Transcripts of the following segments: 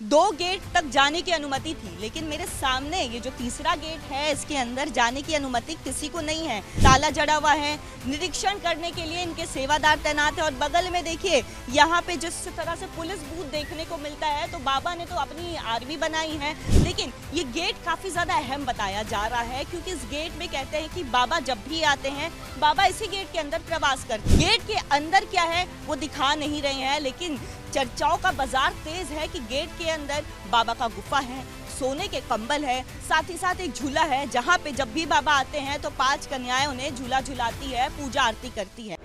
दो गेट तक जाने की अनुमति थी, लेकिन मेरे सामने ये जो तीसरा गेट है इसके अंदर जाने की अनुमति किसी को नहीं है। ताला जड़ा हुआ है। निरीक्षण करने के लिए इनके सेवादार तैनात है और बगल में देखिए यहाँ पे जिस तरह से पुलिस बूथ देखने को मिलता है, तो बाबा ने तो अपनी आर्मी बनाई है। लेकिन ये गेट काफी ज्यादा अहम बताया जा रहा है, क्योंकि इस गेट में कहते हैं कि बाबा जब भी आते हैं, बाबा इसी गेट के अंदर प्रवास करते हैं। गेट के अंदर क्या है वो दिखा नहीं रहे हैं, लेकिन चर्चाओं का बाजार तेज है कि गेट के अंदर बाबा का गुफा है, सोने के कंबल है, साथ ही साथ एक झूला है जहां पे जब भी बाबा आते हैं तो 5 कन्याएं उन्हें झूला झुलाती है, पूजा आरती करती है।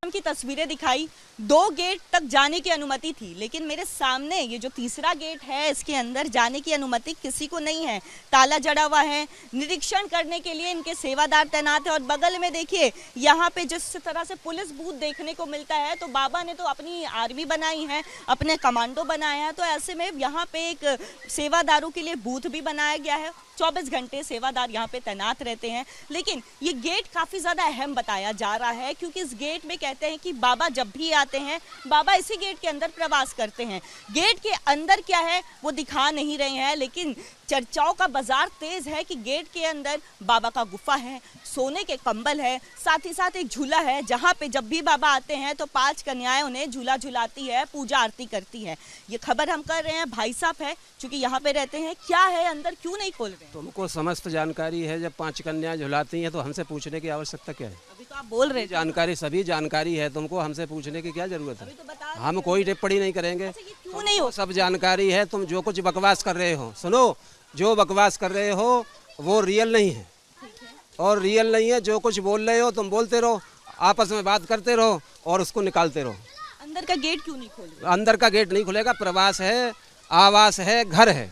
की तस्वीरें दिखाई। दो गेट तक जाने की अनुमति थी, लेकिन मेरे सामने ये जो तीसरा गेट है इसके अंदर जाने की अनुमति किसी को नहीं है। ताला जड़ा हुआ है। निरीक्षण करने के लिए इनके सेवादार तैनात है और बगल में देखिए यहाँ पे जिस तरह से पुलिस बूथ देखने को मिलता है, तो बाबा ने तो अपनी आर्मी बनाई है, अपने कमांडो बनाए हैं, तो ऐसे में यहाँ पे एक सेवादारों के लिए बूथ भी बनाया गया है। 24 घंटे सेवादार यहाँ पे तैनात रहते हैं। लेकिन ये गेट काफी ज्यादा अहम बताया जा रहा है, क्योंकि इस गेट में कहते हैं कि बाबा जब भी आते हैं, बाबा इसी गेट के अंदर प्रवास करते हैं। गेट के अंदर क्या है वो दिखा नहीं रहे हैं, लेकिन चर्चाओं का बाजार तेज है कि गेट के अंदर बाबा का गुफा है, सोने के कंबल है, साथ ही साथ एक झूला है जहां पे जब भी बाबा आते हैं तो 5 कन्याएं उन्हें झूला झुलाती है, पूजा आरती करती है। ये खबर हम कर रहे हैं, भाई साहब है क्योंकि यहाँ पे रहते हैं। क्या है अंदर, क्यों नहीं खोल रहे? तुमको समस्त जानकारी है, जब 5 कन्याएं झुलाती हैं तो हमसे पूछने की आवश्यकता क्या है? अभी तो आप बोल रहे हैं जानकारी, सभी जानकारी है, तुमको हमसे पूछने की क्या जरूरत है? तो बता। हम कोई टिप्पणी नहीं करेंगे। अच्छा, ये क्यों नहीं हो? सब जानकारी है। तुम जो कुछ बकवास कर रहे हो, सुनो, जो बकवास कर रहे हो वो रियल नहीं है और रियल नहीं है। जो कुछ बोल रहे हो तुम बोलते रहो, आपस में बात करते रहो और उसको निकालते रहो। अंदर का गेट क्यों नहीं खोल रहे? अंदर का गेट नहीं खुलेगा। प्रवास है, आवास है, घर है।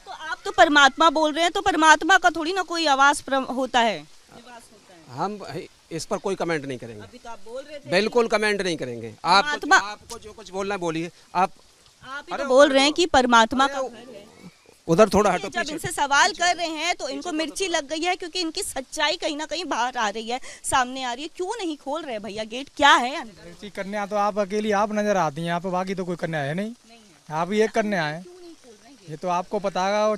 तो आप तो परमात्मा बोल रहे हैं, तो परमात्मा का थोड़ी ना कोई आवास होता है, निवास होता है। हम इस पर कोई कमेंट नहीं करेंगे। अभी तो आप बोल रहे थे। बिल्कुल कमेंट नहीं करेंगे। आपको जो कुछ बोलना है बोलिए। आप ही तो बोल रहे हैं कि परमात्मा का घर है। उधर थोड़ा हटो। जब इनसे सवाल कर रहे हैं तो इनको मिर्ची लग गई है, क्योंकि इनकी सच्चाई कहीं ना कहीं बाहर आ रही है, सामने आ रही है। क्यों नहीं खोल रहे भैया गेट? क्या है अंदर? मिर्ची कन्या तो आप अकेली आप नजर आती हैं यहाँ पे, बाकी तो कोई कन्या है नहीं। आप ही एक कन्या है। ये तो आपको पता है। वो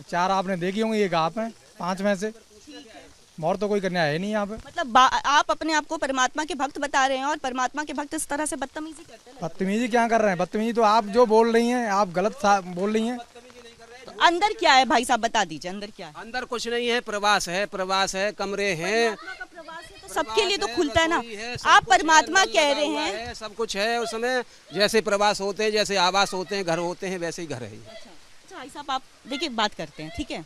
चार आपने देखी होंगी, एक आप है 5 में से, और तो कोई कन्या है नहीं यहाँ पे। मतलब आप अपने आप को परमात्मा के भक्त बता रहे हैं और परमात्मा के भक्त इस तरह से बदतमीजी करते हैं। बदतमीजी क्या कर रहे हैं? बदतमीजी तो आप जो बोल रही हैं, आप गलत बोल रही हैं। तो अंदर क्या है भाई साहब, बता दीजिए अंदर क्या है? अंदर कुछ नहीं है। प्रवास है, कमरे हैं। तो सबके लिए तो खुलता है ना। आप परमात्मा कह रहे हैं, सब कुछ है उसमें। जैसे प्रवास होते हैं, जैसे आवास होते हैं, घर होते हैं, वैसे ही घर है। अच्छा भाई साहब, आप देखिए बात करते हैं, ठीक है।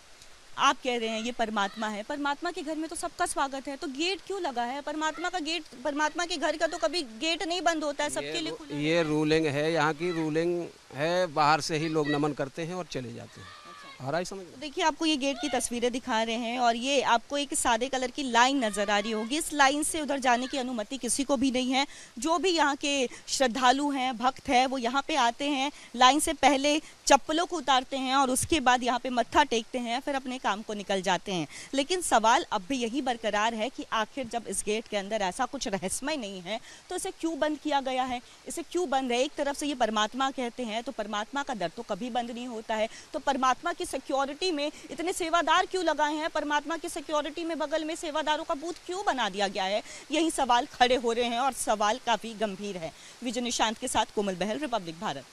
आप कह रहे हैं ये परमात्मा है, परमात्मा के घर में तो सबका स्वागत है, तो गेट क्यों लगा है? परमात्मा का गेट, परमात्मा के घर का तो कभी गेट नहीं बंद होता है, सबके लिए खुला। ये रूलिंग है, यहाँ की रूलिंग है। बाहर से ही लोग नमन करते हैं और चले जाते हैं। समझ। देखिए आपको ये गेट की तस्वीरें दिखा रहे हैं और ये आपको एक सादे कलर की लाइन नजर आ रही होगी। इस लाइन से उधर जाने की अनुमति किसी को भी नहीं है। जो भी यहाँ के श्रद्धालु हैं, भक्त हैं, वो यहाँ पे आते हैं, लाइन से पहले चप्पलों को उतारते हैं और उसके बाद यहाँ पे मत्था टेकते हैं, फिर अपने काम को निकल जाते हैं। लेकिन सवाल अब भी यही बरकरार है कि आखिर जब इस गेट के अंदर ऐसा कुछ रहस्यमय नहीं है तो इसे क्यों बंद किया गया है? इसे क्यों बंद है? एक तरफ से ये परमात्मा कहते हैं, तो परमात्मा का दर तो कभी बंद नहीं होता है। तो परमात्मा की सिक्योरिटी में इतने सेवादार क्यों लगाए हैं? परमात्मा की सिक्योरिटी में बगल में सेवादारों का बूथ क्यों बना दिया गया है? यही सवाल खड़े हो रहे हैं और सवाल काफी गंभीर है। विजय निशांत के साथ कोमल बहल, रिपब्लिक भारत।